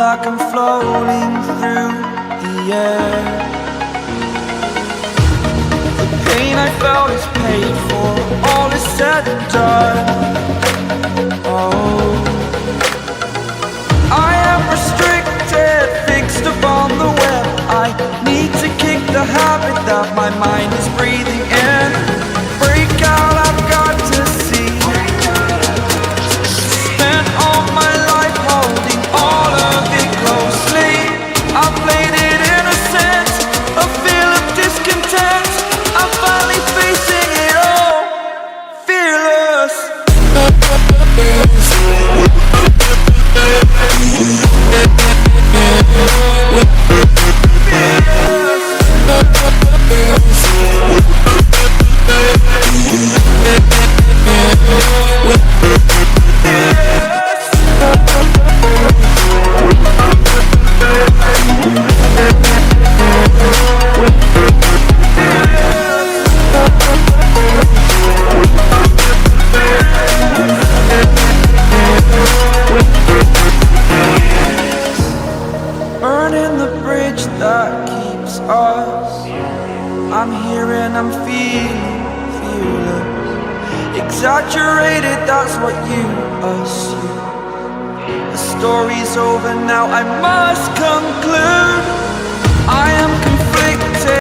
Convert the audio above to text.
like I'm floating through the air. The pain I felt is paid for, all is said and done. Oh, I am restricted, fixed upon the web. I need to kick the habit that my mind is breathing in. Break out, I've got to see. Spent all my life holding all of it closely. I played it innocent, a feel of discontent. I'm finally facing it all, fearless. Burning the bridge that keeps us. I'm here and I'm feeling fearless. Exaggerated, that's what you assume. The story's over now, I must conclude. I am